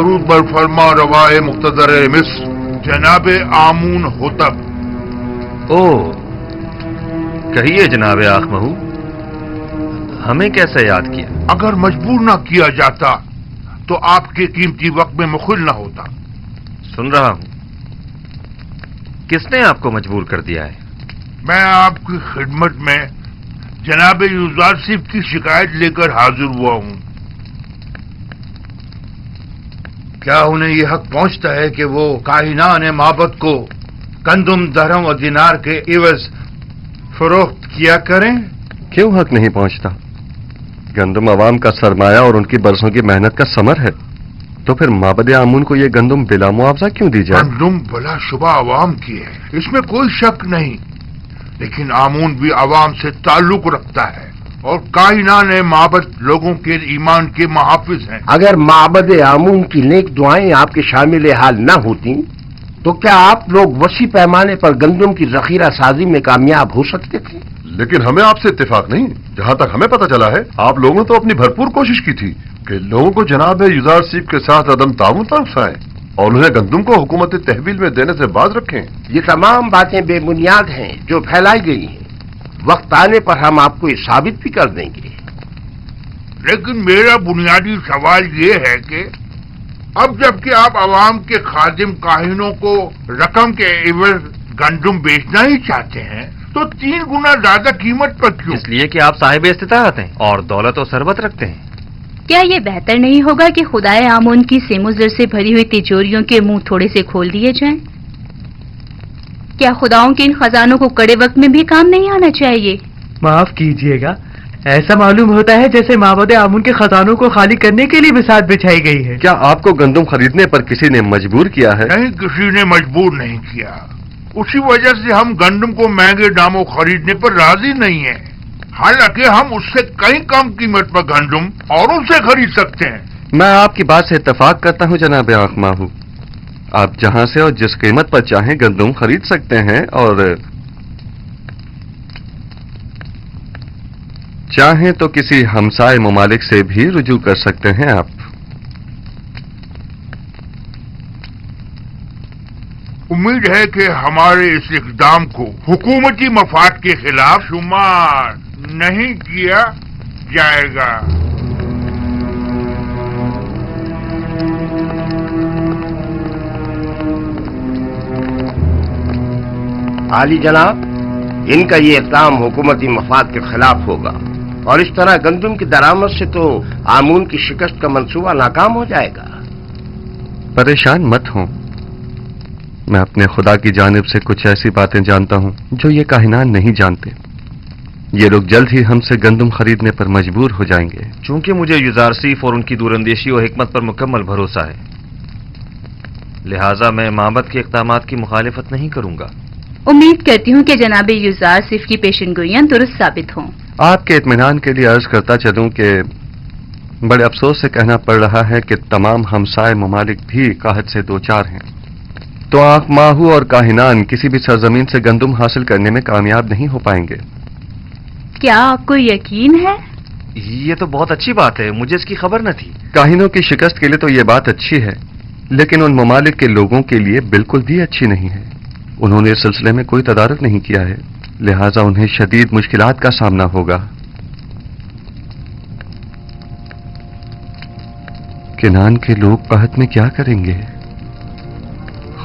درود بر فرما روائے مقتدر مصر جناب آمون ہوتب۔ او کہیے جناب آخ مہو، ہمیں کیسے یاد کیا؟ اگر مجبور نہ کیا جاتا تو آپ کے قیمتی وقت میں مخل نہ ہوتا۔ سن رہا ہوں، کس نے آپ کو مجبور کر دیا ہے؟ میں آپ کی خدمت میں جناب یوزارسیف کی شکایت لے کر حاضر ہوا ہوں۔ کیا انہیں یہ حق پہنچتا ہے کہ وہ کاہنان معبد کو گندم، درہم اور دینار کے عوض فروخت کیا کریں؟ کیوں حق نہیں پہنچتا؟ گندم عوام کا سرمایہ اور ان کی برسوں کی محنت کا ثمر ہے، تو پھر معبد آمون کو یہ گندم بلا معاوضہ کیوں دی جائے؟ گندم بلا شبہ عوام کی ہے، اس میں کوئی شک نہیں، لیکن آمون بھی عوام سے تعلق رکھتا ہے اور کائنان معبد لوگوں کے ایمان کے محافظ ہیں۔ اگر معبد آمون کی نیک دعائیں آپ کے شامل حال نہ ہوتی تو کیا آپ لوگ وسیع پیمانے پر گندم کی ذخیرہ سازی میں کامیاب ہو سکتے تھے؟ لیکن ہمیں آپ سے اتفاق نہیں۔ جہاں تک ہمیں پتہ چلا ہے، آپ لوگوں نے تو اپنی بھرپور کوشش کی تھی کہ لوگوں کو جناب یوزارسیف کے ساتھ عدم تعاون پر اکسائیں اور انہیں گندم کو حکومت تحویل میں دینے سے باز رکھیں۔ یہ تمام باتیں بے بنیاد ہیں جو پھیلائی گئی ہیں۔ وقت آنے پر ہم آپ کو یہ ثابت بھی کر دیں گے۔ لیکن میرا بنیادی سوال یہ ہے کہ اب جب کہ آپ عوام کے خادم کاہنوں کو رقم کے عوض گندم بیچنا ہی چاہتے ہیں تو 3 گنا زیادہ قیمت پر کیوں؟ اس لیے کہ آپ صاحب استطاعت ہیں اور دولت و ثروت رکھتے ہیں۔ کیا یہ بہتر نہیں ہوگا کہ خدائے آمون کی سیم و زر سے بھری ہوئی تجوریوں کے منہ تھوڑے سے کھول دیے جائیں؟ کیا خداؤں کے ان خزانوں کو کڑے وقت میں بھی کام نہیں آنا چاہیے؟ معاف کیجیے گا، ایسا معلوم ہوتا ہے جیسے معبد آمون کے خزانوں کو خالی کرنے کے لیے بساط بچھائی گئی ہے۔ کیا آپ کو گندم خریدنے پر کسی نے مجبور کیا ہے؟ نہیں، کسی نے مجبور نہیں کیا، اسی وجہ سے ہم گندم کو مہنگے داموں خریدنے پر راضی نہیں ہیں، حالانکہ ہم اس سے کئی کم قیمت پر گندم اور ان سے خرید سکتے ہیں۔ میں آپ کی بات سے اتفاق کرتا ہوں جناب آخ ماہو، آپ جہاں سے اور جس قیمت پر چاہیں گندم خرید سکتے ہیں، اور چاہیں تو کسی ہمسائے ممالک سے بھی رجوع کر سکتے ہیں۔ آپ امید ہے کہ ہمارے اس اقدام کو حکومتی مفاد کے خلاف شمار نہیں کیا جائے گا۔ عالی جناب، ان کا یہ اقدام حکومتی مفاد کے خلاف ہوگا اور اس طرح گندم کی درآمد سے تو آمون کی شکست کا منصوبہ ناکام ہو جائے گا۔ پریشان مت ہوں، میں اپنے خدا کی جانب سے کچھ ایسی باتیں جانتا ہوں جو یہ کاہنان نہیں جانتے۔ یہ لوگ جلد ہی ہم سے گندم خریدنے پر مجبور ہو جائیں گے۔ چونکہ مجھے یوزارسیف اور ان کی دوراندیشی و حکمت پر مکمل بھروسہ ہے، لہٰذا میں معبد کے اقدامات کی مخالفت نہیں کروں گا۔ امید کرتی ہوں کہ جناب یوزارسیف کی پیشن گوئیاں درست ثابت ہوں۔ آپ کے اطمینان کے لیے عرض کرتا چلوں کہ بڑے افسوس سے کہنا پڑ رہا ہے کہ تمام ہمسائے ممالک بھی قحط سے دوچار ہیں، تو آنکھ ماہو اور کاہنان کسی بھی سرزمین سے گندم حاصل کرنے میں کامیاب نہیں ہو پائیں گے۔ کیا آپ کو یقین ہے؟ یہ تو بہت اچھی بات ہے، مجھے اس کی خبر نہ تھی۔ کاہنوں کی شکست کے لیے تو یہ بات اچھی ہے، لیکن ان ممالک کے لوگوں کے لیے بالکل بھی اچھی نہیں ہے۔ انہوں نے اس سلسلے میں کوئی تدارک نہیں کیا ہے، لہٰذا انہیں شدید مشکلات کا سامنا ہوگا۔ کنعان کے لوگ قحط میں کیا کریں گے؟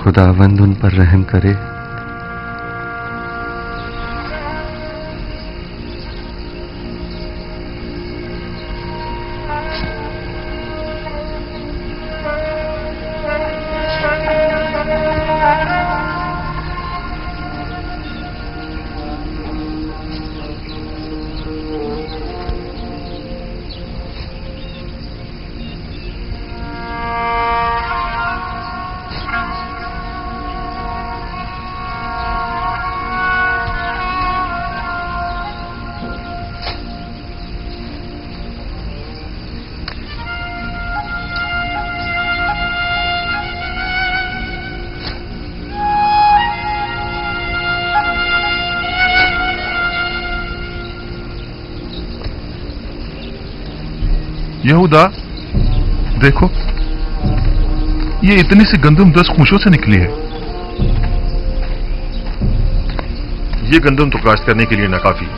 خداوند ان پر رحم کرے۔ یہودا، دیکھو ये इतनी सी गंदम 10 खूंशों से निकली है। ये गंदम तो काश्त करने के लिए नाकाफी है।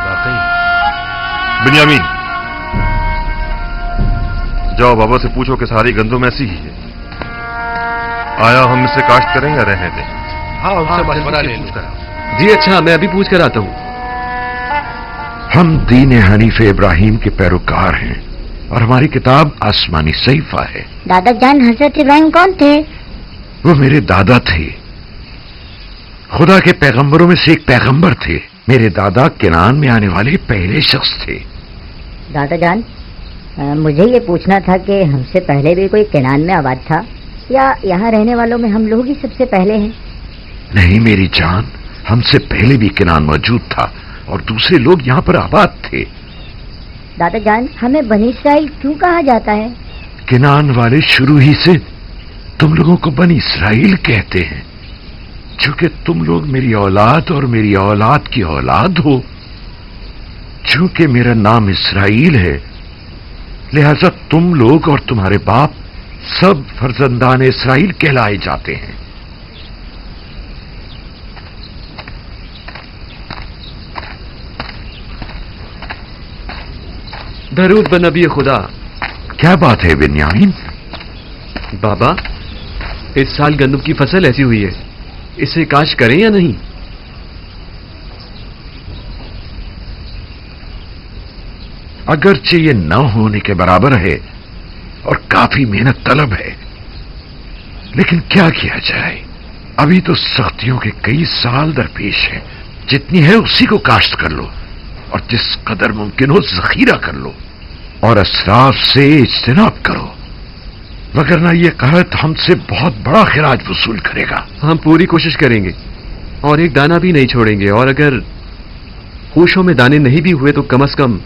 वाकई। बिन्यामीन, जाओ बाबा से पूछो कि सारी गंदम ऐसी ही है। आया हम इससे काश्त करें या रहने दें? हाँ, उनसे मशवरा ले लो। जी अच्छा, मैं अभी पूछ कर आता हूँ। हम दीन हनीफ इब्राहिम के पैरोकार हैं और हमारी किताब आसमानी सहीफा है। दादा जान हजरत इब्राहिम कौन थे? वो मेरे दादा थे, खुदा के पैगंबरों में से एक पैगंबर थे। मेरे दादा किनान में आने वाले पहले शख्स थे। दादा जान, मुझे ये पूछना था कि हमसे पहले भी कोई किनान में आबाद था या यहाँ रहने वालों में हम लोग ही सबसे पहले हैं? नहीं मेरी जान, हमसे पहले भी किनान मौजूद था और दूसरे लोग यहाँ पर आबाद थे। दादा जान, हमें बनी इसराइल क्यों कहा जाता है? किनान वाले शुरू ही से तुम लोगों को बनी इसराइल कहते हैं, चूंकि तुम लोग मेरी औलाद और मेरी औलाद की औलाद हो। चूंकि मेरा नाम इसराइल है, लिहाजा तुम लोग और तुम्हारे बाप सब फर्जंदान इसराइल कहलाए जाते हैं। दरूद बन नबी खुदा। क्या बात है बिन्यामीन? बाबा, इस साल गंदम की फसल ऐसी हुई है, इसे काश्त करें या नहीं? अगरचे ये न होने के बराबर है और काफी मेहनत तलब है, लेकिन क्या किया जाए, अभी तो सख्तियों के कई साल दरपेश हैं। जितनी है उसी को काश्त कर लो और जिस कदर मुमकिन हो जखीरा कर लो और असराफ से इज्तनाब करो, वगरना ये कहत हमसे बहुत बड़ा खिराज वसूल करेगा। हम पूरी कोशिश करेंगे और एक दाना भी नहीं छोड़ेंगे, और अगर होशों में दाने नहीं भी हुए तो कम से कम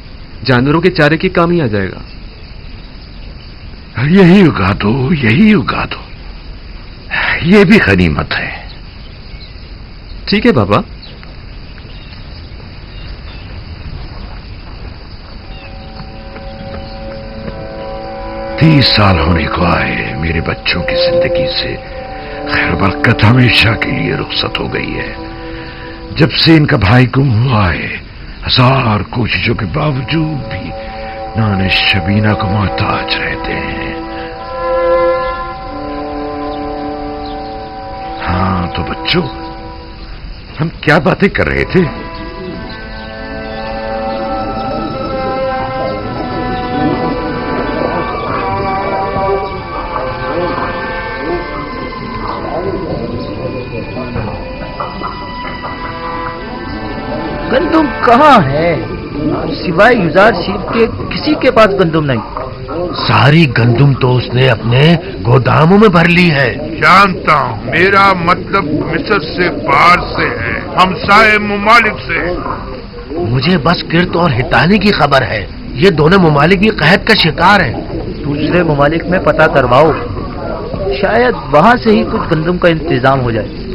जानवरों के चारे के काम ही आ जाएगा। यही उगा दो, यही उगा दो, ये भी गनीमत है। ठीक है बाबा। तीस साल होने को आए मेरे बच्चों की जिंदगी से खैर बरकत हमेशा के लिए रुखसत हो गई है। जब से इनका भाई गुम हुआ है, हजार कोशिशों के बावजूद भी नाने शबीना को मोहताज रहते हैं। हाँ तो बच्चों, हम क्या बातें कर रहे थे? गंदुम कहाँ है? सिवाय युजार शीप के किसी के पास गंदुम नहीं। सारी गंदुम तो उसने अपने गोदामों में भर ली है। जानता हूँ, मेरा मतलब मिस्र से, पार से है, हमसाए मुमालिक से। मुझे बस किर्त और हितानी की खबर है। ये दोनों मुमालिक भी कहत का शिकार हैं। दूसरे ममालिक में पता करवाओ, शायद वहां से ही कुछ गंदुम का इंतजाम हो जाए।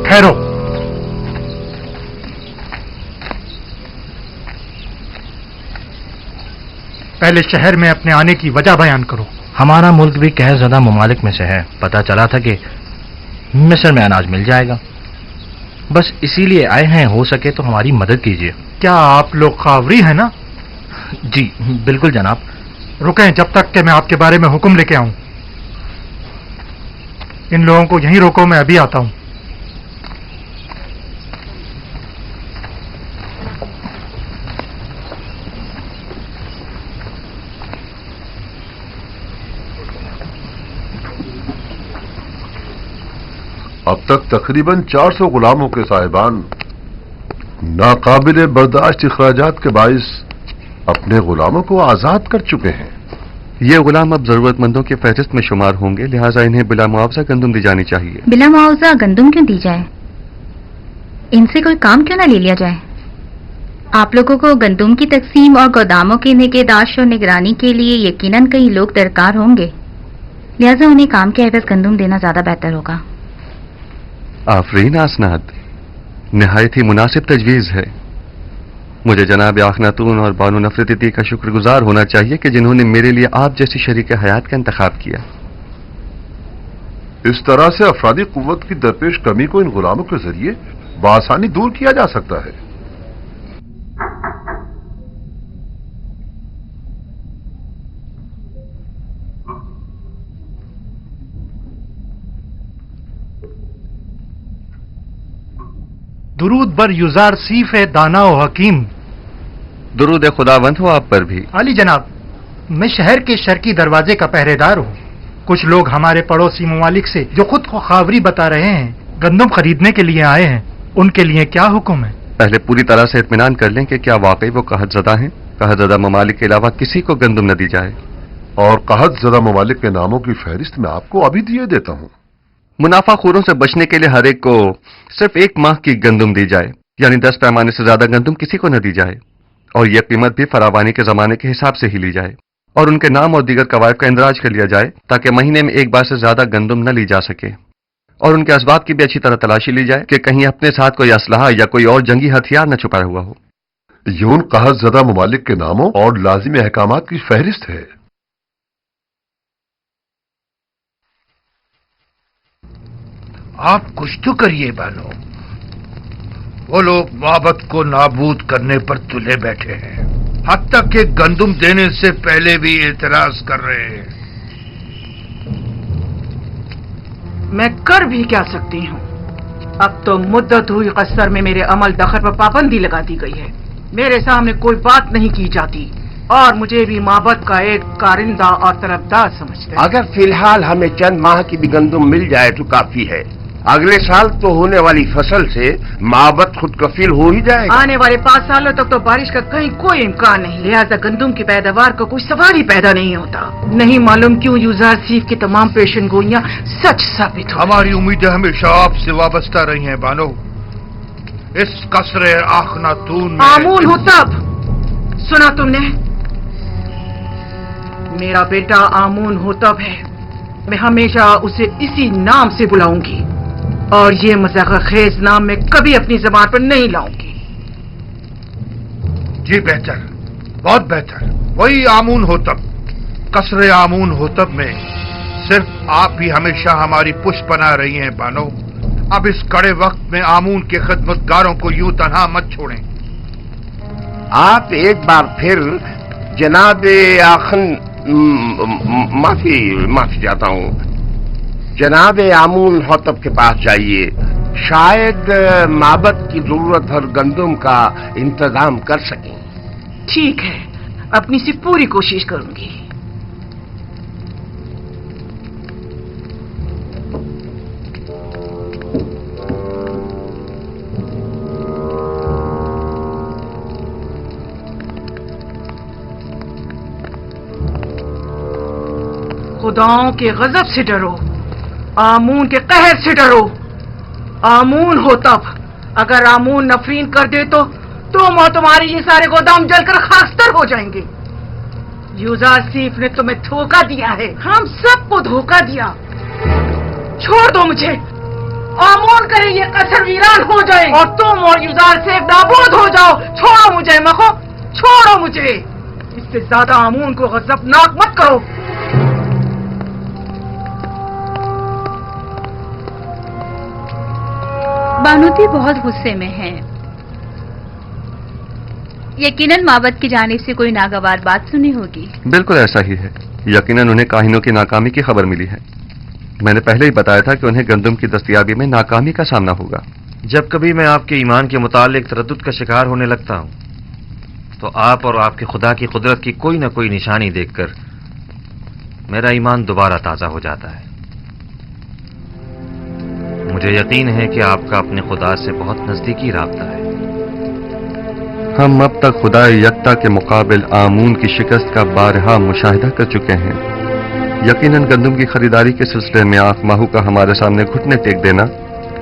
ठहरो। पहले शहर में अपने आने की वजह बयान करो। हमारा मुल्क भी कहर ज़दा ममालिक में से है। पता चला था कि मिस्र में अनाज मिल जाएगा, बस इसीलिए आए हैं। हो सके तो हमारी मदद कीजिए। क्या आप लोग खावरी हैं ना? जी बिल्कुल जनाब। रुकें जब तक कि मैं आपके बारे में हुक्म लेके आऊं। इन लोगों को यहीं रोको, मैं अभी आता हूं। तक तकरीबन 400 गुलामों के साहिबान नाकाबिल बर्दाश्त अखराजात के बाइस अपने गुलामों को आजाद कर चुके हैं। ये गुलाम अब जरूरतमंदों की फहरिस्त में शुमार होंगे, लिहाजा इन्हें बिला मुआवजा गंदुम दी जानी चाहिए। बिला मुआवजा गंदुम क्यों दी जाए? इनसे कोई काम क्यों ना ले लिया जाए? आप लोगों को गंदुम की तकसीम और गोदामों की निगहदाश्त और निगरानी के लिए यकीनन कई लोग दरकार होंगे, लिहाजा उन्हें काम के एवज गंदुम देना ज्यादा बेहतर होगा। आफरीन आसनाद, निहायत ही मुनासिब तजवीज है। मुझे जनाब आखनातून और बानो नफरती का शुक्रगुजार होना चाहिए कि जिन्होंने मेरे लिए आप जैसी शरीक हयात का इंतखाब किया। इस तरह से अफरादी कुव्वत की दरपेश कमी को इन गुलामों के जरिए बआसानी दूर किया जा सकता है। दुरूद बर युजार सीफ है दाना व हकीम। दुरूद खुदावंद हो आप पर भी। अली जनाब, मैं शहर के शर्की दरवाजे का पहरेदार हूँ। कुछ लोग हमारे पड़ोसी ममालिक से जो खुद को खावरी बता रहे हैं गंदम खरीदने के लिए आए हैं, उनके लिए क्या हुक्म है? पहले पूरी तरह से इत्मीनान कर लें कि क्या वाकई वो कहतज़दा हैं। कहतज़दा ममालिक के अलावा किसी को गंदम न दी जाए। और कहतज़दा ममालिक के नामों की फहरिस्त मैं आपको अभी दिए देता हूँ। मुनाफाखोरों से बचने के लिए हर एक को सिर्फ 1 माह की गंदुम दी जाए, यानी 10 पैमाने से ज्यादा गंदुम किसी को न दी जाए, और यह कीमत भी फरावानी के जमाने के हिसाब से ही ली जाए, और उनके नाम और दीगर कवायद का इंदराज कर लिया जाए ताकि महीने में 1 बार से ज्यादा गंदुम न ली जा सके, और उनके असबाब की भी अच्छी तरह तलाशी ली जाए कि कहीं अपने साथ कोई असलहा या कोई और जंगी हथियार न छुपाया हुआ हो। ये उन कहतज़दा ममालिक के नामों और लाजिमी अहकामात की फहरिस्त है। आप कुछ तो करिए बानो। वो लोग माबद को नाबूद करने पर तुले बैठे हैं, हत्ता के गंदुम देने से पहले भी एतराज कर रहे हैं। मैं कर भी क्या सकती हूँ? अब तो मुद्दत हुई कसर में मेरे अमल दखल पर पाबंदी लगा दी गई है। मेरे सामने कोई बात नहीं की जाती और मुझे भी माबद का एक कारिंदा और तरफदार समझते हैं। अगर फिलहाल हमें चंद माह की भी गंदुम मिल जाए तो काफी है। अगले साल तो होने वाली फसल से माबद खुद कफील हो ही जाएगा। आने वाले 5 सालों तक तो बारिश का कहीं कोई इम्कान नहीं, लिहाजा गंदुम की पैदावार का कोई सवाल ही पैदा नहीं होता। नहीं मालूम क्यों युजार सीफ की तमाम पेशन गोइयां सच साबित हो। हमारी उम्मीदें हमेशा आपसे वाबस्ता रही हैं बानो। इस कसरे आखनातून में आमून हो तब सुना तुमने? मेरा बेटा आमून हो तब है। मैं हमेशा उसे इसी नाम से बुलाऊंगी और ये मजाक खेज नाम मैं कभी अपनी जबान पर नहीं लाऊंगी। जी बेहतर, बहुत बेहतर, वही आमून होतब। कसरे आमून होतब में सिर्फ आप ही हमेशा हमारी पुष्पना रही हैं बानो। अब इस कड़े वक्त में आमून के खिदमतगारों को यूं तन्हा मत छोड़ें। आप एक बार फिर जनाब आखन माफी चाहता हूँ, जनाब आमून होतब के पास जाइए। शायद माबद की जरूरत भर गंदुम का इंतजाम कर सकें। ठीक है, अपनी सी पूरी कोशिश करूंगी। खुदाओं के गजब से डरो, आमून के कहर से डरो। आमून हो तब, अगर आमून नफरीन कर दे तो तुम और तुम्हारे ये सारे गोदाम जलकर खाकस्तर हो जाएंगे। युजार सीफ ने तुम्हें धोखा दिया है, हम सबको धोखा दिया। छोड़ दो मुझे, आमून करे ये कसर वीरान हो जाए और तुम और युजार सीफ नाबूद हो जाओ। छोड़ो मुझे मखो, छोड़ो मुझे। इससे ज्यादा आमून को गजबनाक मत करो। बानूती बहुत गुस्से में हैं। यकीनन माबद की जानिब से कोई नागवार बात सुनी होगी। बिल्कुल ऐसा ही है। यकीनन उन्हें काहिनों की नाकामी की खबर मिली है। मैंने पहले ही बताया था कि उन्हें गंदुम की दस्तयाबी में नाकामी का सामना होगा। जब कभी मैं आपके ईमान के मुतालिक तरद्दुद का शिकार होने लगता हूं तो आप और आपके खुदा की कुदरत की कोई न कोई निशानी देखकर मेरा ईमान दोबारा ताजा हो जाता है। मुझे यकीन है कि आपका अपने खुदा से बहुत नजदीकी राब्ता है। हम अब तक खुदा यकता के मुकाबिल आमून की शिकस्त का बारहा मुशाहिदा कर चुके हैं। यकीनन गंदम की खरीदारी के सिलसिले में आंख माहू का हमारे सामने घुटने टेक देना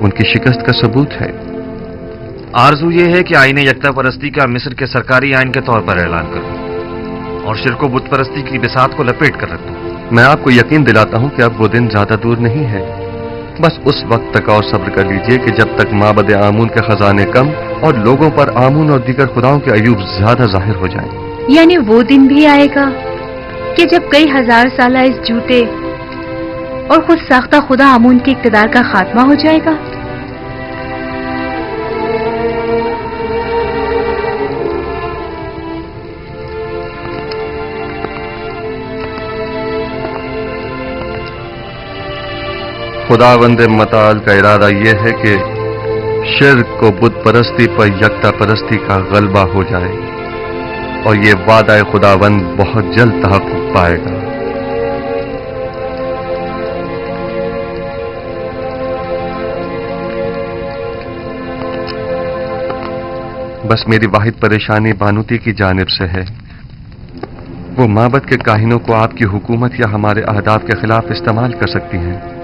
उनकी शिकस्त का सबूत है। आरजू ये है कि आईने यकता परस्ती का मिस्र के सरकारी आइन के तौर पर ऐलान करूं और शिरको बुत परस्ती की बिसात को लपेट कर रख दूं। मैं आपको यकीन दिलाता हूं कि अब वो दिन ज्यादा दूर नहीं है। बस उस वक्त तक और सब्र कर लीजिए कि जब तक माबद आमून के खजाने कम और लोगों पर आमून और दीगर खुदाओं के अयूब ज्यादा जाहिर हो जाएं। यानी वो दिन भी आएगा कि जब कई हजार साल इस झूठे और खुद साख्ता खुदा आमून के इक़्तिदार का खात्मा हो जाएगा। खुदावंद मताल का इरादा यह है कि शिर्क को बुत परस्ती पर यकता परस्ती का गलबा हो जाए और ये वादा खुदावंद बहुत जल्द तहक़्क़ुक़ पाएगा। बस मेरी वाहिद परेशानी बानूती की जानिब से है। वो माबद के काहिनों को आपकी हुकूमत या हमारे अहदाफ के खिलाफ इस्तेमाल कर सकती हैं।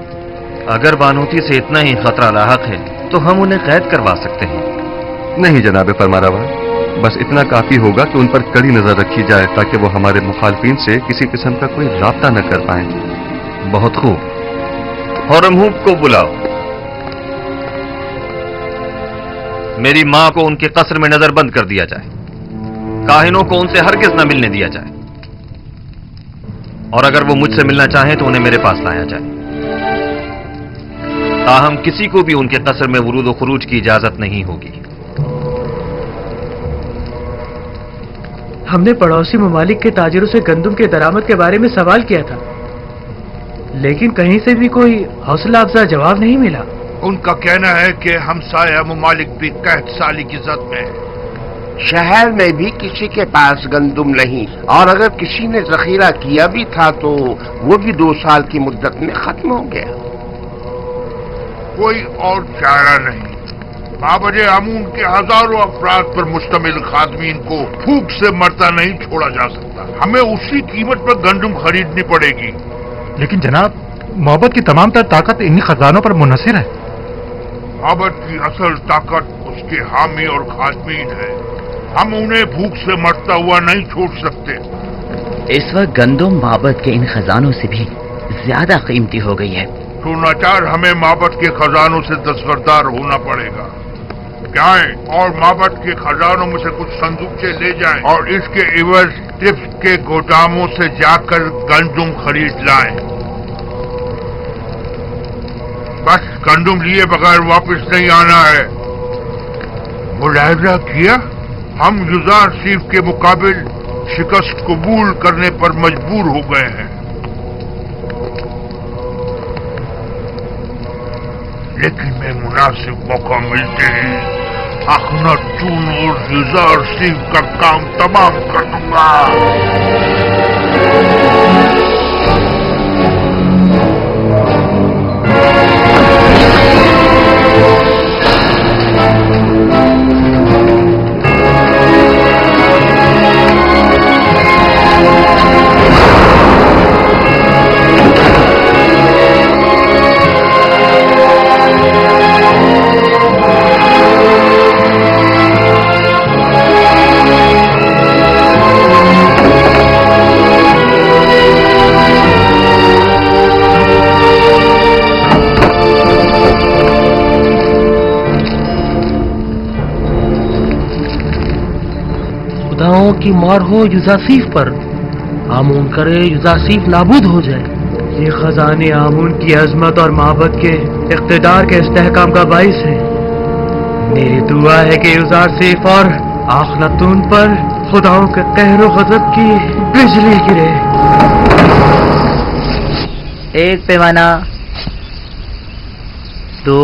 अगर बानूती से इतना ही खतरा लाहक है तो हम उन्हें कैद करवा सकते हैं। नहीं जनाब फरमारवा, बस इतना काफी होगा कि उन पर कड़ी नजर रखी जाए ताकि वो हमारे मुखालफिन से किसी किस्म का कोई राब्ता न कर पाए। बहुत खूब। हौरमहूब को बुलाओ। मेरी मां को उनके कसर में नजरबंद कर दिया जाए। काहिनों को उनसे हरगिज न मिलने दिया जाए और अगर वो मुझसे मिलना चाहें तो उन्हें मेरे पास लाया जाए। ताहम किसी को भी उनके कसर में वरूद व खुरूज की इजाजत नहीं होगी। हमने पड़ोसी ममालिक के ताजिरों से गंदम के दरामद के बारे में सवाल किया था, लेकिन कहीं से भी कोई हौसला अफजा जवाब नहीं मिला। उनका कहना है कि हमसाया ममालिक भी कहत साली की जद में है। शहर में भी किसी के पास गंदम नहीं और अगर किसी ने जखीरा किया भी था तो वो भी 2 साल की मुद्दत में खत्म हो गया। कोई और चारा नहीं। माबद आमून के हजारों अफराद पर मुश्तमिल खादमीन को भूख से मरता नहीं छोड़ा जा सकता। हमें उसी कीमत पर गंदम खरीदनी पड़ेगी। लेकिन जनाब, मोहब्बत की तमाम तर ताकत इन्हीं खजानों पर मुनहसिर है। मोहब्बत की असल ताकत उसके हामी और खादमीन है। हम उन्हें भूख से मरता हुआ नहीं छोड़ सकते। इस वक्त गंदम मोहब्बत के इन खजानों से भी ज्यादा कीमती हो गई है। तो नाचार हमें माबद के खजानों से दस्तबरदार होना पड़ेगा। जाएं और माबद के खजानों में से कुछ संदूकचे ले जाएं और इसके इवज टिप्स के गोदामों से जाकर गंदम खरीद लाएं। बस गंदम लिए बगैर वापस नहीं आना है। मुलाहिजा किया, हम युजार सीफ के मुकाबिल शिकस्त कबूल करने पर मजबूर हो गए हैं। लेकिन मैं मुनासिब मौका मिलते ही अखनातून और युजार सीफ का काम तमाम कर दूंगा। की मार हो युजासीफ पर, आमून करे युजासीफ नाबूद हो जाए। ये खजाने आमून की अजमत और माबद के इख्तिदार के इस्तेहकाम का बाइस है। मेरी दुआ है कि युजासीफ और आखनातून पर खुदाओं के कहरो गजब की बिजली गिरे। 1 पैमाना, 2,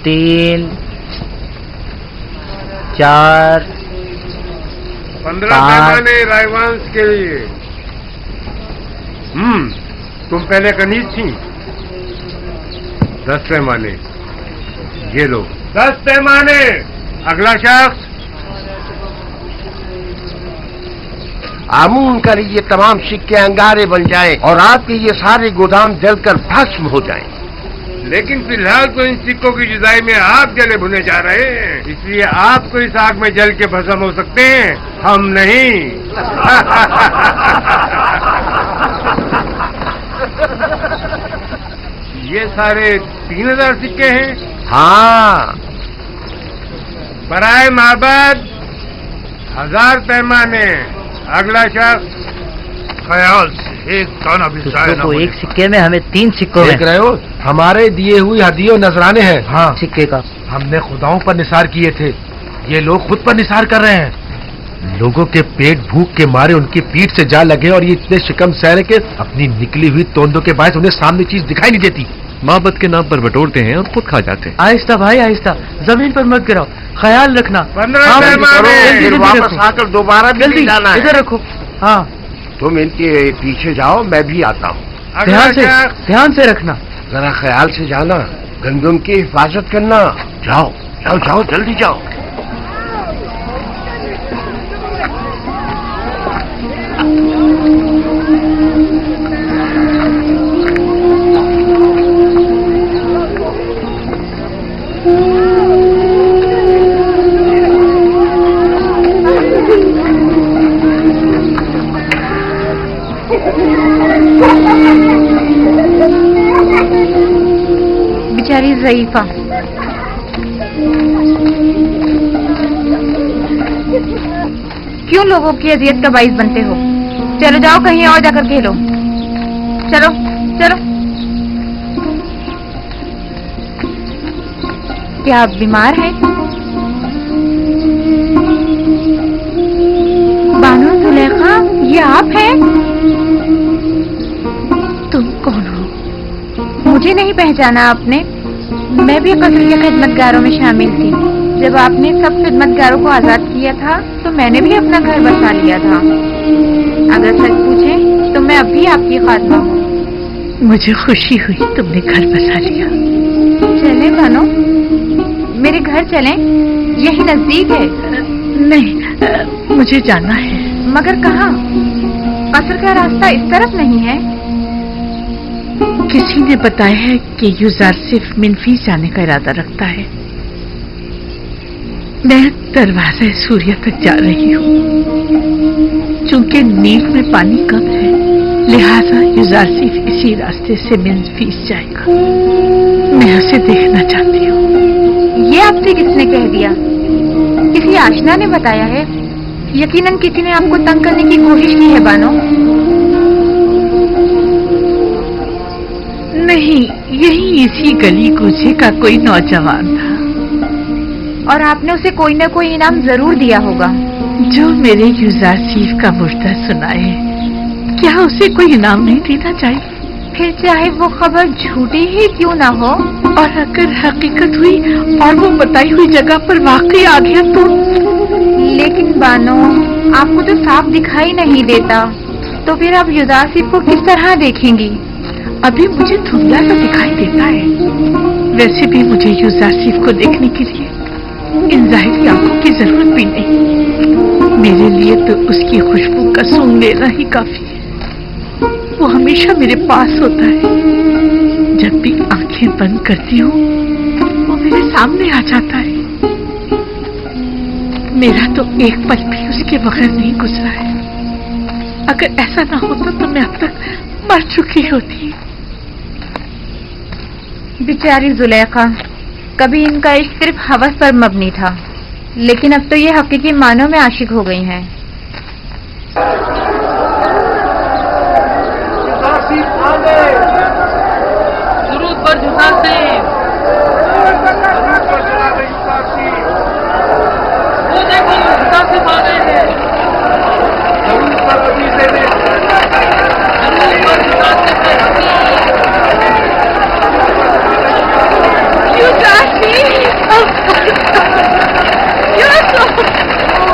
3, 4, 15 पैमाने रायवांश के लिए। तुम पहले कनीज थी, 10 पैमाने, ये लो 10 पैमाने। अगला शख्स। आमून कर ये तमाम सिक्के अंगारे बन जाएं और आपके ये सारे गोदाम जलकर भस्म हो जाएं। लेकिन फिलहाल तो इन सिक्कों की जुदाई में आप जले भुने जा रहे हैं, इसलिए आपको इस आग में जल के भस्म हो सकते हैं, हम नहीं। ये सारे 3000 सिक्के हैं। हाँ, बराए माबद 1000 पैमाने। अगला शख्स। ख्याल से एक दाना भी जाए ना तो मुझे। एक सिक्के में हमें 3 सिक्कों में। देख रहे हो, हमारे दिए हुए हदिये नजराने हैं। हाँ, सिक्के का हमने खुदाओं पर निसार किए थे, ये लोग खुद पर निसार कर रहे हैं। लोगों के पेट भूख के मारे उनकी पीठ से जा लगे और ये इतने शिकम सहरे के अपनी निकली हुई तोंदों के बायस उन्हें सामने चीज दिखाई नहीं देती। मोहब्बत के नाम पर बटोरते हैं और खुद खा जाते हैं। आहिस्ता भाई आहिस्ता, जमीन पर मत गिराओ, ख्याल रखना। 15 पैमाने। फिर वापस आकर दोबारा भी जल्दी जाना है। इधर रखो। हाँ, तुम इनके पीछे जाओ, मैं भी आता हूँ। ध्यान से रखना। जरा ख्याल से जाना, गंदम की हिफाजत करना। जाओ जाओ जाओ, जल्दी जाओ। बेचारी ज़ईफा। क्यों लोगों की अजियत का बाइस बनते हो? चलो जाओ कहीं और जाकर खेलो। चलो चलो। क्या आप बीमार हैं? बानो जुलेखा, ये आप हैं? तुम कौन हो? मुझे नहीं पहचाना आपने? मैं भी कस्र के खिदमतगारों में शामिल थी। जब आपने सब खिदमतगारों को आजाद किया था तो मैंने भी अपना घर बसा लिया था। अगर सच पूछें तो मैं अब भी आपकी खादमा हूँ। मुझे खुशी हुई तुमने घर बसा लिया। चलें बानो, मेरे घर चलें, यही नजदीक है। नहीं, मुझे जाना है। मगर कहाँ? कस्र का रास्ता इस तरफ नहीं है। किसी ने बताया है कि यूजार सिर्फ मिनफीस जाने का इरादा रखता है। मैं दरवाजे सूर्य तक जा रही हूँ। चूंकि नील में पानी कम है, लिहाजा यूजार सिर्फ इसी रास्ते से मिनफीस जाएगा। मैं उसे देखना चाहती हूँ। ये आपसे किसने कह दिया? किसी आशना ने बताया है? यकीनन किसी ने आपको तंग करने की कोशिश की है बानो। नहीं, यही इसी गली कूचे का कोई नौजवान था और आपने उसे कोई न कोई इनाम जरूर दिया होगा। जो मेरे यूजार सीफ का मुर्दा सुनाए, क्या उसे कोई इनाम नहीं देना चाहिए? फिर चाहे वो खबर झूठी ही क्यों ना हो। और अगर हकीकत हुई और वो बताई हुई जगह पर वाकई आ गया तो? लेकिन बानो, आपको तो साफ दिखाई नहीं देता, तो फिर आप यूजार सीफ को किस तरह देखेंगी? अभी मुझे धुंधला सा दिखाई देता है। वैसे भी मुझे यूजार सिफ को देखने के लिए इन जाहिरी आंखों की जरूरत भी नहीं। मेरे लिए तो उसकी खुशबू का सूंघ लेना ही काफी है। वो हमेशा मेरे पास होता है। जब भी आंखें बंद करती हूँ वो मेरे सामने आ जाता है। मेरा तो एक पल भी उसके बगैर नहीं गुजरा है। अगर ऐसा ना होता तो मैं अब तक मर चुकी होती। बेचारी जुलेखा, कभी इनका इश्क सिर्फ हवस पर मबनी था, लेकिन अब तो ये हकीकी मानों में आशिक हो गई हैं। दुरूद पर जुसार से वो देखो जुसार से आ गए हैं। दुरूद पर जुसार से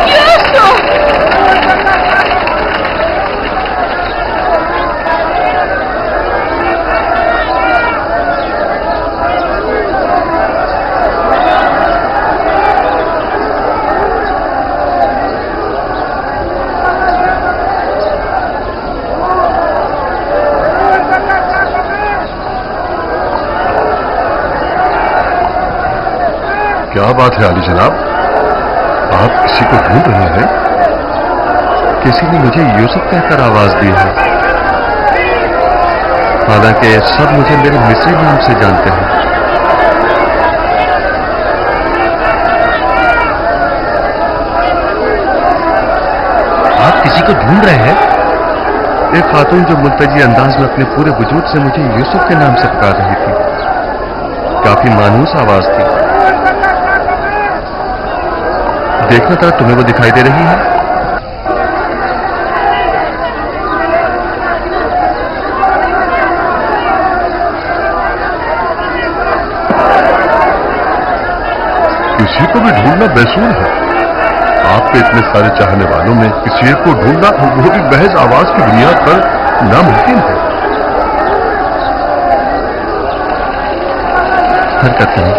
Yusuf! क्या बात है अली जनाब, आप किसी को ढूंढ रहे हैं? किसी ने मुझे यूसुफ कहकर आवाज दी है, हालांकि सब मुझे मेरे मिस्री नाम से जानते हैं। आप किसी को ढूंढ रहे हैं? एक खातून जो मुल्तजी अंदाज में अपने पूरे वजूद से मुझे यूसुफ के नाम से पुकार रही थी। काफी मानूस आवाज थी। देखना था तुम्हें वो दिखाई दे रही है? किसी को भी ढूंढना बेसूर है। आपके इतने सारे चाहने वालों में किसी एक को ढूंढना, वो भी महज आवाज की बुनियाद पर, नामुमकिन है। हरकत करें।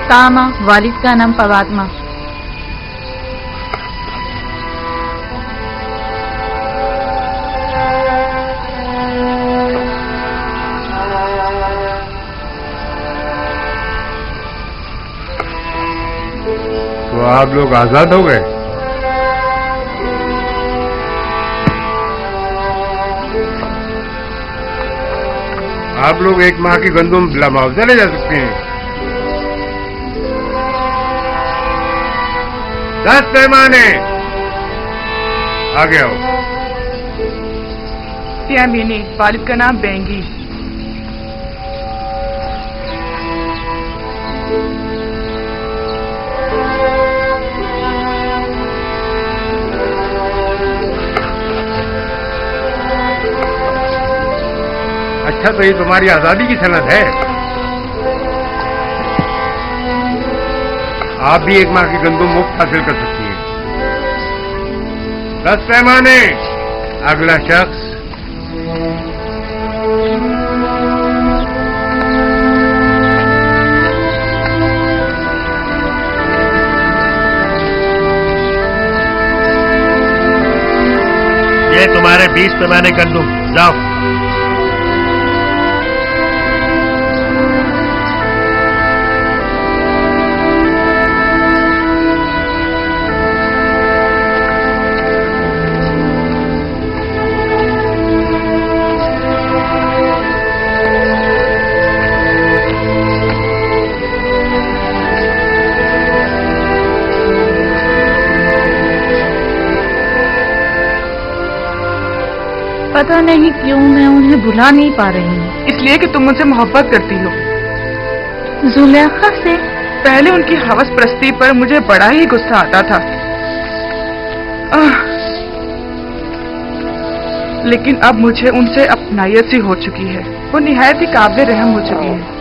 तामा, वालिद का नाम पवादमा। तो आप लोग आजाद हो गए? आप लोग एक माह की गंदुम बिला मुआवजा ले जा सकते हैं। 10 पैमाने आगे आओ। यामिनी, वालिद का नाम बेंगी। अच्छा, तो ये तुम्हारी आजादी की सनद है। आप भी एक माह की गंदुम मुफ्त हासिल कर सकती हैं। 10 पैमाने। अगला शख्स। ये तुम्हारे 20 पैमाने गंदुम, जाओ। पता नहीं क्यों मैं उन्हें भुला नहीं पा रही हूँ। इसलिए कि तुम उनसे मोहब्बत करती हो। जुलेखा से? पहले उनकी हवस परस्ती पर मुझे बड़ा ही गुस्सा आता था, लेकिन अब मुझे उनसे अपनायत सी हो चुकी है। वो निहायत ही काबिल रहम हो चुकी है।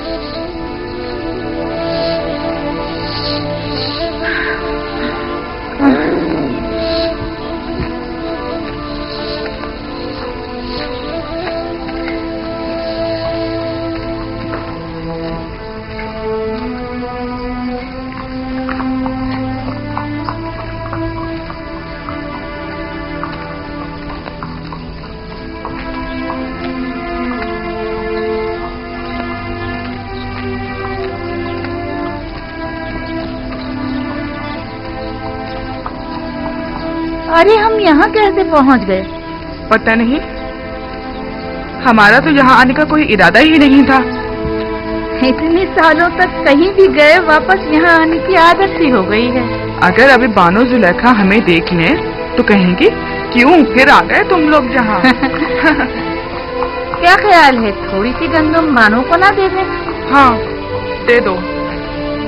अरे हम यहाँ कैसे पहुँच गए? पता नहीं, हमारा तो यहाँ आने का कोई इरादा ही नहीं था। इतने सालों तक कहीं भी गए, वापस यहाँ आने की आदत सी हो गई है। अगर अभी बानो जुलेखा हमें देख लें तो कहेंगी क्यों फिर आ गए तुम लोग यहाँ। क्या ख्याल है, थोड़ी सी गंदम बानो को ना दे दें? हाँ, दे दो,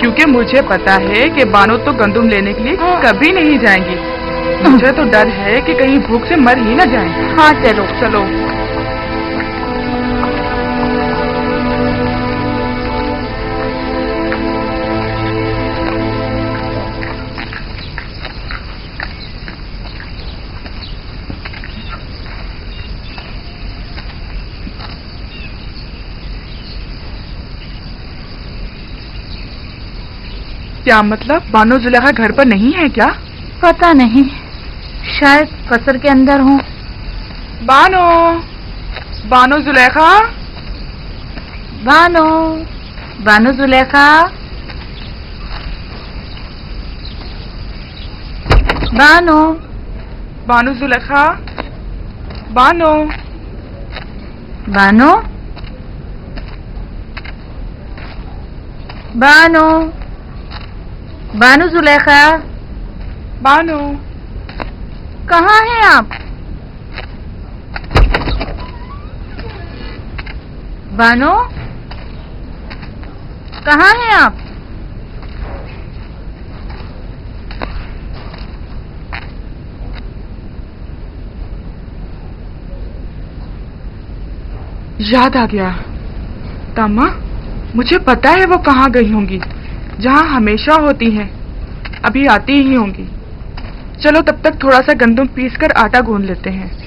क्योंकि मुझे पता है कि बानो तो गंदम लेने के लिए कभी नहीं जाएंगी। मुझे तो डर है कि कहीं भूख से मर ही ना जाएं। हाँ चलो चलो। क्या मतलब, बानो जुलेखा घर पर नहीं है क्या? पता नहीं, शायद कसर के अंदर हूँ। बानो, बानो जुलेखा, बानो, बानो जुलेखा, बानो, बानो जुलेखा, बानो, बानो, बानो, बानो जुलेखा, बानो, कहाँ हैं आप? बानो, कहाँ हैं आप? याद आ गया। तामा, मुझे पता है वो कहाँ गई होंगी। जहाँ हमेशा होती हैं, अभी आती ही होंगी। चलो तब तक थोड़ा सा गंदम पीसकर आटा गूंद लेते हैं।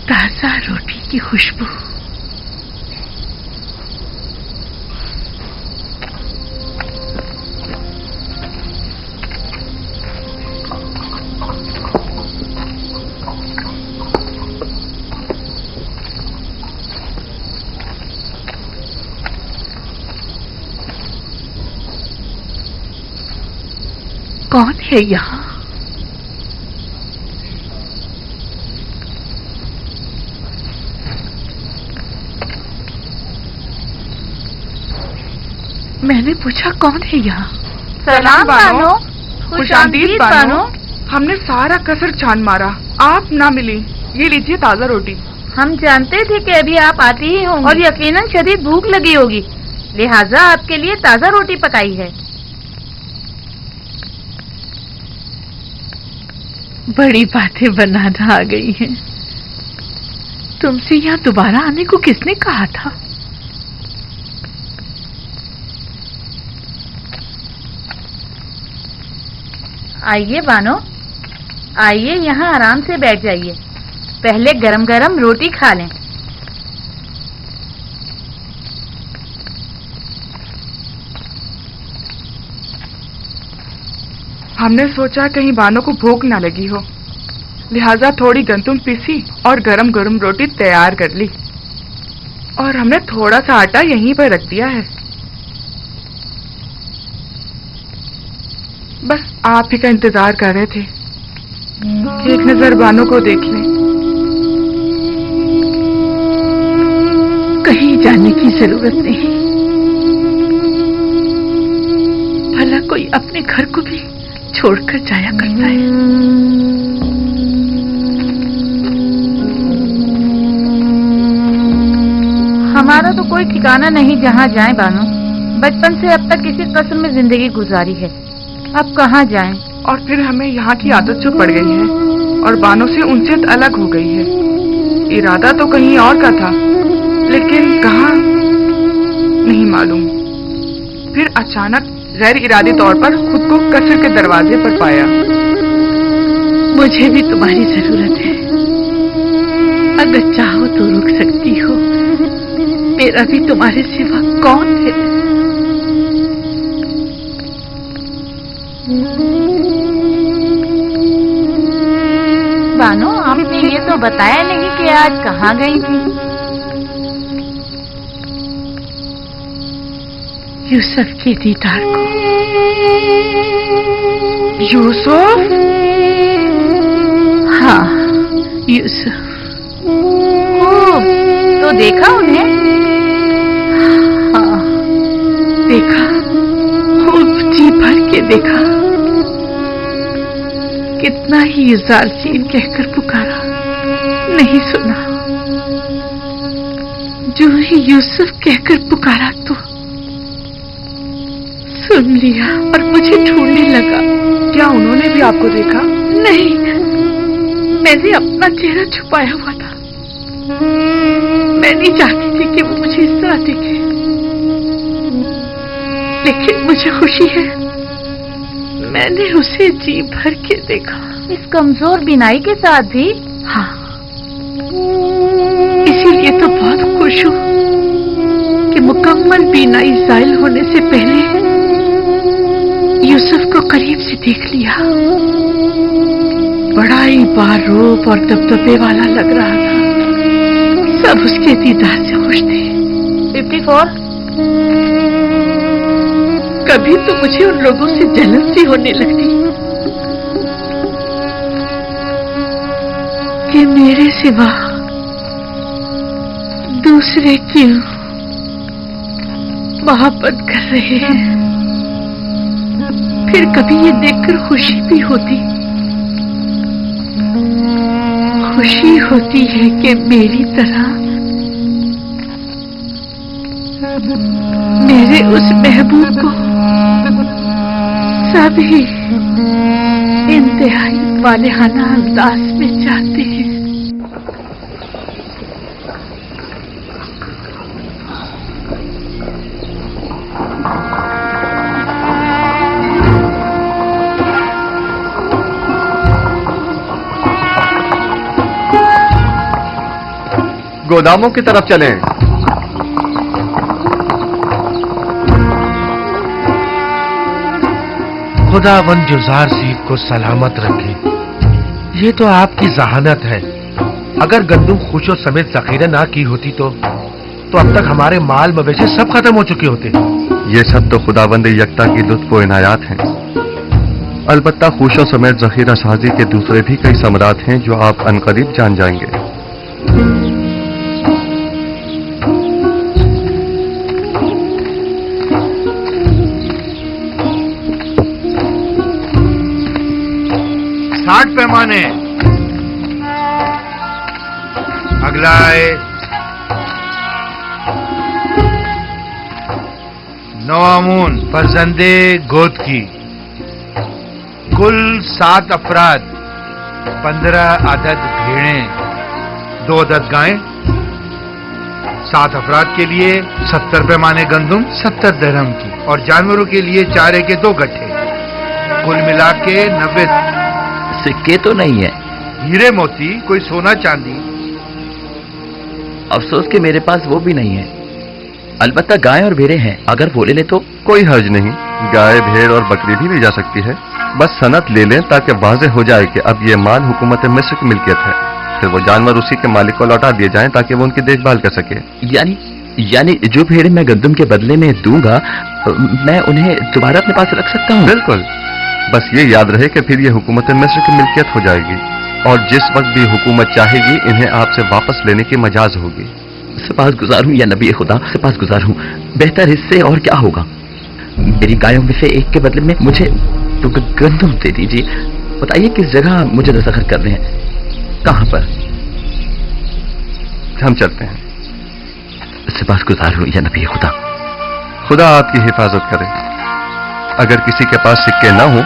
ताजा रोटी की खुशबू, कौन है यहाँ? मैंने पूछा कौन है यहाँ? सलाम बानो, खुशामदीद बानो। हमने सारा कसर छान मारा, आप ना मिली। ये लीजिए ताजा रोटी। हम जानते थे कि अभी आप आती ही होंगी और यकीनन शदीद भूख लगी होगी, लिहाजा आपके लिए ताजा रोटी पकाई है। बड़ी बातें बनाना आ गई हैं। तुमसे यहाँ दोबारा आने को किसने कहा था? आइए बानो, आइए यहाँ आराम से बैठ जाइए। पहले गरम गरम रोटी खा लें। हमने सोचा कहीं बानो को भूख ना लगी हो, लिहाजा थोड़ी गंदम पीसी और गरम गरम रोटी तैयार कर ली। और हमने थोड़ा सा आटा यहीं पर रख दिया है। बस आप ही का इंतजार कर रहे थे। एक नजर बानो को देख लें। कहीं जाने की जरूरत नहीं। भला कोई अपने घर को भी छोड़कर जाया करता है। हमारा तो कोई ठिकाना नहीं जहाँ जाएं बानो। बचपन से अब तक इसी कस्र में जिंदगी गुजारी है, अब कहाँ जाएं? और फिर हमें यहाँ की आदत जो पड़ गई है और बानो से उनसे अलग हो गई है। इरादा तो कहीं और का था, लेकिन कहाँ नहीं मालूम। फिर अचानक गैर इरादी तौर पर खुद को कसर के दरवाजे पर पाया। मुझे भी तुम्हारी जरूरत है। अगर चाहो तो रुक सकती हो। मेरा भी तुम्हारे सिवा कौन है? बानो, आपने ये तो बताया नहीं कि आज कहाँ गई थी। यूसुफ के दीदार को। यूसुफ? हाँ, यूसुफ। तो देखा उन्हें? हाँ, देखा, खूब जी भर के देखा। कितना ही इज़ार सीन कहकर पुकारा, नहीं सुना। जो ही यूसुफ कहकर पुकारा तो सुन लिया और मुझे ढूंढने लगा। क्या उन्होंने भी आपको देखा? नहीं, मैंने अपना चेहरा छुपाया हुआ था। मैं नहीं चाहती थी कि वो मुझे इस तरह देखे, लेकिन मुझे खुशी है मैंने उसे जी भर के देखा। इस कमजोर बीनाई के साथ भी? हाँ, इसीलिए तो बहुत खुश हूँ कि मुकम्मल बीनाई ज़ाइल होने से पहले यूसुफ को करीब से देख लिया। बड़ा ही बारूप और दबदबे वाला लग रहा था। सब उसके दीदार से खुश थे। 54? कभी तो मुझे उन लोगों से जलन सी होने लगती कि मेरे सिवा दूसरे क्यों मोहब्बत कर रहे हैं। फिर कभी ये देखकर खुशी भी होती है कि मेरी तरह मेरे उस महबूब को सभी इंतहाई वालेहाना अंदाज में चाहते हैं। गोदामों की तरफ चलें। खुदावंद जो ज़ारसीफ को सलामत रखे। ये तो आपकी जहानत है। अगर गंदुम खुशो समेत जखीरा ना की होती तो अब तक हमारे माल मवेशी सब खत्म हो चुके होते। ये सब तो खुदावंद यकता की लुत्फ व इनायात हैं। अलबत्ता खुशों समेत जखीरा साजी के दूसरे भी कई समरात हैं जो आप अनकरीब जान जाएंगे। पैमाने अगला है 9 आमून फरजंदे गोद की। कुल 7 अफराद, 15 अदद भेड़ें, 2 अदद गायें। 7 अफराद के लिए 70 पैमाने गंदुम 70 दरहम की, और जानवरों के लिए चारे के 2 गट्ठे। कुल मिला के 90। सिक्के तो नहीं है? हीरे मोती, कोई सोना चांदी? अफसोस कि मेरे पास वो भी नहीं है। अलबत्ता गाय और भेड़ें हैं, अगर वो ले ले तो? कोई हर्ज नहीं, गाय भेड़ और बकरी भी ली जा सकती है। बस सनत ले लें ताकि वाज़ेह हो जाए कि अब ये माल हुकूमत मिस्र की मिल्कियत है। फिर वो जानवर उसी के मालिक को लौटा दिए जाएं ताकि वो उनकी देखभाल कर सके। यानी जो भेड़ें मैं गंदम के बदले में दूंगा मैं उन्हें दोबारा अपने पास रख सकता हूँ? बिल्कुल। बस ये याद रहे कि फिर ये हुकूमत मिस्र की मिल्कियत हो जाएगी और जिस वक्त भी हुकूमत चाहेगी इन्हें आपसे वापस लेने की मजाज होगी। सपासगुजार हूँ या नबी खुदा, सपासगुजार हूँ। बेहतर इससे और क्या होगा? मेरी गायों में से एक के बदले में मुझे तो गंदम दे दीजिए। बताइए किस जगह मुझे दस्तखत करने हैं, कहाँ पर? हम चलते हैं। सपासगुजार हूँ या नबी खुदा। खुदा आपकी हिफाजत करे। अगर किसी के पास सिक्के ना हो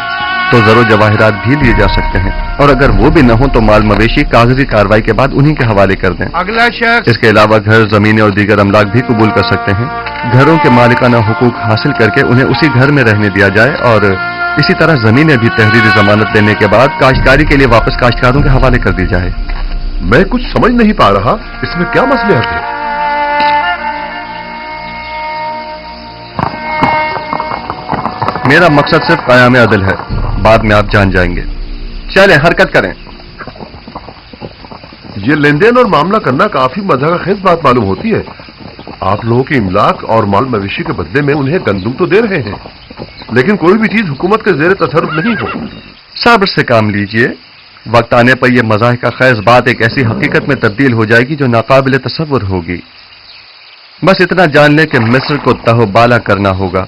तो जरो जवाहिरात भी लिए जा सकते हैं, और अगर वो भी न हो तो माल मवेशी कागजी कार्रवाई के बाद उन्हीं के हवाले कर दें। अगला शख्स। इसके अलावा घर, जमीनें और दीगर अमलाक भी कबूल कर सकते हैं। घरों के मालिकाना हुकूक हासिल करके उन्हें उसी घर में रहने दिया जाए, और इसी तरह जमीनें भी तहरीरी जमानत देने के बाद काश्तकारी के लिए वापस काश्तकारों के हवाले कर दी जाए। मैं कुछ समझ नहीं पा रहा, इसमें क्या मसले है? मेरा मकसद सिर्फ क़याम अदल है, बाद में आप जान जाएंगे। चलें, हरकत करें। ये लेन देन और मामला करना काफी मज़ाक़खेज़ बात मालूम होती है। आप लोगों के इमलाक और माल मवेशी के बदले में उन्हें गंदुम तो दे रहे हैं, लेकिन कोई भी चीज हुकूमत के ज़ेरे तसर्रुफ नहीं हो। सब्र से काम लीजिए। वक्त आने पर यह मज़ाहिका ख़ैज़ बात एक ऐसी हकीकत में तब्दील हो जाएगी जो नाकाबिल तसव्वुर होगी। बस इतना जान लें कि मिस्र को तहबाला करना होगा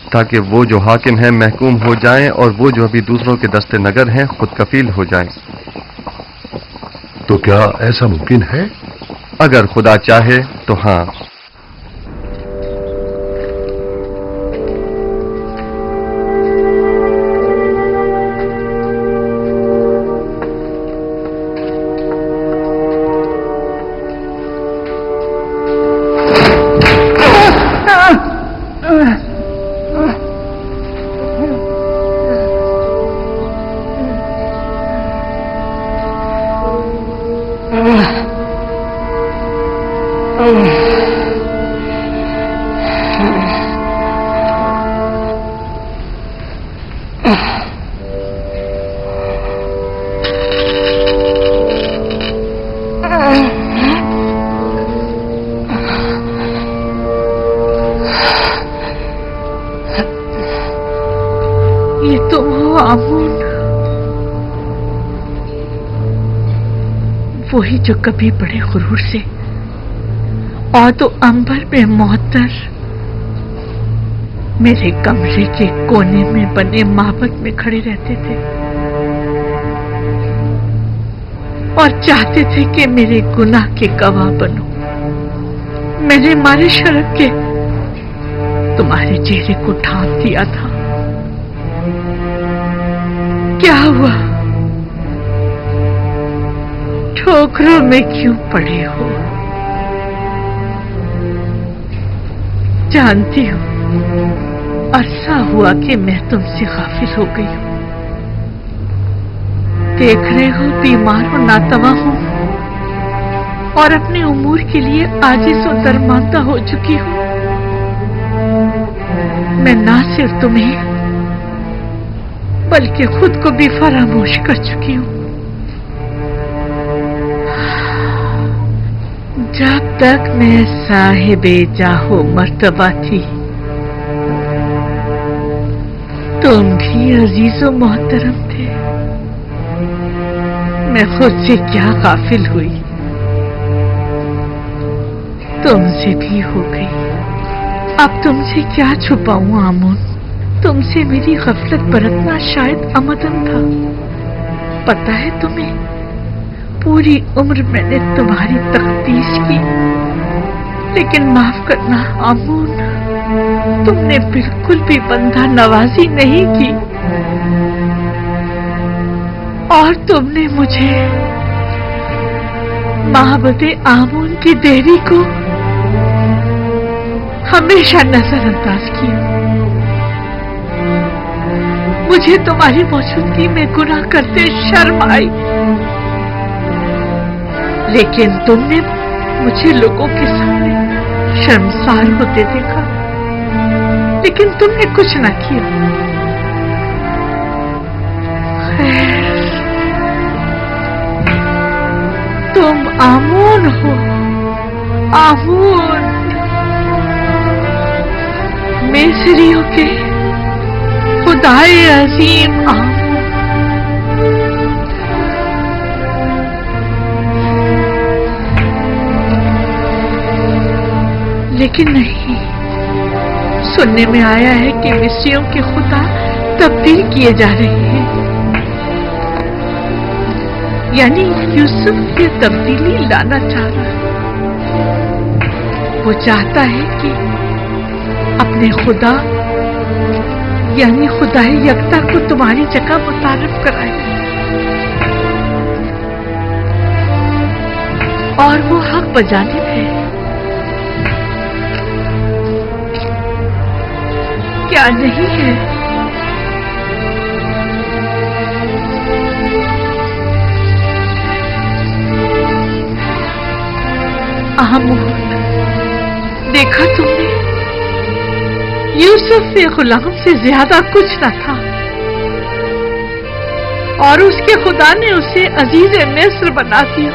ताकि वो जो हाकिम हैं महकूम हो जाएं और वो जो अभी दूसरों के दस्ते नगर हैं खुद कफील हो जाएं। तो क्या ऐसा मुमकिन है? अगर खुदा चाहे तो हाँ। वही जो कभी बड़े गुरूर से और तो अंबर में मोहतर मेरे कमरे के कोने में बने माबद में खड़े रहते थे और चाहते थे कि मेरे गुनाह के गवाह बनो। मैंने मारे शर्फ के तुम्हारे चेहरे को ढांप दिया था। क्या हुआ? ठोकरों में क्यों पड़े हो? जानती हूं अरसा हुआ कि मैं तुमसे गाफिल हो गई हूं। देख रहे हो बीमार और नातवा हूं और अपने उमूर के लिए आजिज़ और दरमांदा हो चुकी हूं। मैं ना सिर्फ तुम्हें बल्कि खुद को भी फरामोश कर चुकी हूं। जब तक मैं साहिबे जाहो मर्तबा थी तुम भी अजीजो मोहतरम थे। मैं खुद से क्या गाफिल हुई, तुमसे भी हो गई। अब तुमसे क्या छुपाऊं आमून? तुमसे मेरी गफलत बरतना शायद आमदन था। पता है तुम्हें, पूरी उम्र मैंने तुम्हारी तकदीस की, लेकिन माफ करना आमून, तुमने बिल्कुल भी बंदा नवाजी नहीं की और तुमने मुझे माबदे आमून की देरी को हमेशा नजरअंदाज किया। मुझे तुम्हारी मौजूदगी में गुनाह करते शर्म आई, लेकिन तुमने मुझे लोगों के सामने शर्मसार होते देखा, लेकिन तुमने कुछ ना किया। तुम आमून हो, आमून, मिस्रियों के खुदाए अजीम आमून। लेकिन नहीं, सुनने में आया है कि मिस्रियों के खुदा तब्दील किए जा रहे हैं। यानी यूसुफ ये तब्दीली लाना चाह रहा है। वो चाहता है कि अपने खुदा यानी खुदाए यकता को तुम्हारी जगह मुतारफ कराए, और वो हक बजानिब है। क्या नहीं है? आमून, देखा तुमने, यूसुफ के गुलाम से ज्यादा कुछ न था और उसके खुदा ने उसे अजीज मिस्र बना दिया।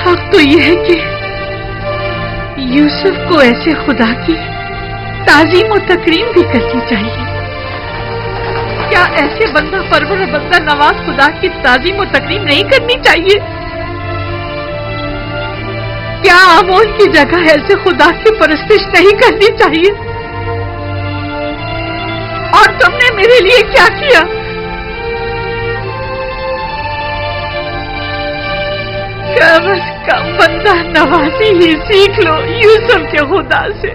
हक तो यह है कि यूसुफ को ऐसे खुदा की ताजीम और तकरीम भी करनी चाहिए। क्या ऐसे बंदा परवर और बंदा नवाज खुदा की ताजीम और तकरीम नहीं करनी चाहिए? क्या आमोन की जगह ऐसे खुदा की परस्तिश नहीं करनी चाहिए? और तुमने मेरे लिए क्या किया? कम से कम बंदा नवाजी ही सीख लो यूसुफ के खुदा से।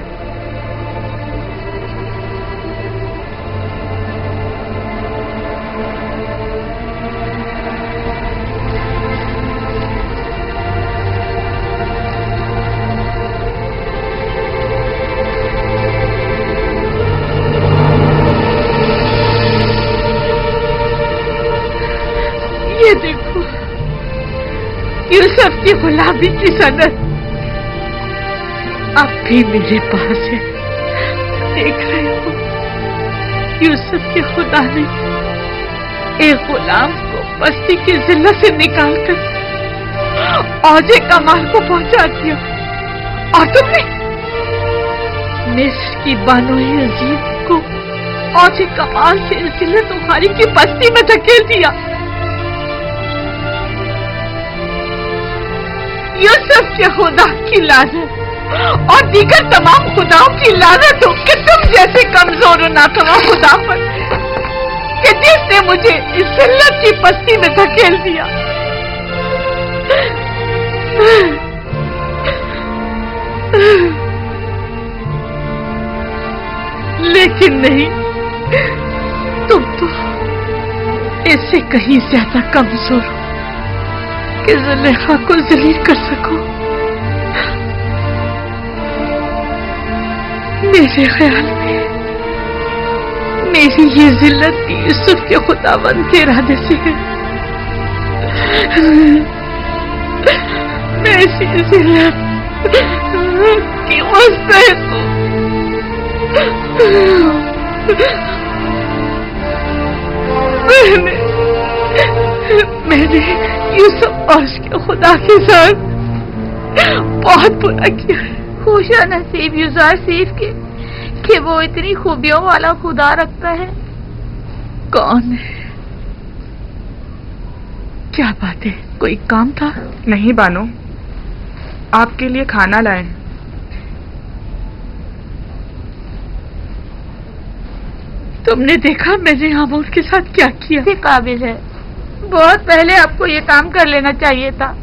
ये देखो, यूसुफ की गुलामी की सनद अब भी मेरे पास है। देख रहे हो, यूसुफ के खुदा ने एक गुलाम को बस्ती की जिल्लत से निकालकर औजे कमाल को पहुंचा दिया, और तुमने मिस्र की बानोए अजीब को औजे कमाल से जिल्लत उखारी की बस्ती में धकेल दिया। यूसुफ के खुदा की लानत और दीगर तमाम खुदाओं की लानत हो कि तुम जैसे कमजोर और नाकाम खुदा पर, कि जिसने मुझे इस जिल्लत की पस्ती में धकेल दिया। लेकिन नहीं, तुम तो इससे कहीं ज्यादा कमजोर हो कि जुलेखा को जलील कर सको। मेरे ख्याल में मेरी ये जिल्लत भी यूसुफ के खुदावंद के इरादे से है। मैं ऐसी जिल्लत की मुस्तहिक हूँ। मैंने यूसुफ और उसके खुदा के साथ बहुत बुरा किया है। खुशा नसीब यूसुफ के कि वो इतनी खूबियों वाला खुदा रखता है। कौन है? क्या बात है, कोई काम था? नहीं बानो, आपके लिए खाना लाए। तुमने देखा मैंने आमून के साथ क्या किया? से काबिल है, बहुत पहले आपको ये काम कर लेना चाहिए था।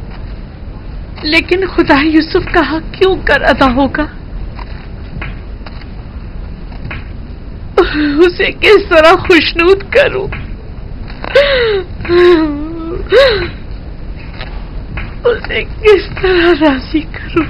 लेकिन खुदा यूसुफ का हक क्यों कर अदा होगा? उसे किस तरह खुशनूद करूं? उसे किस तरह राजी करूं?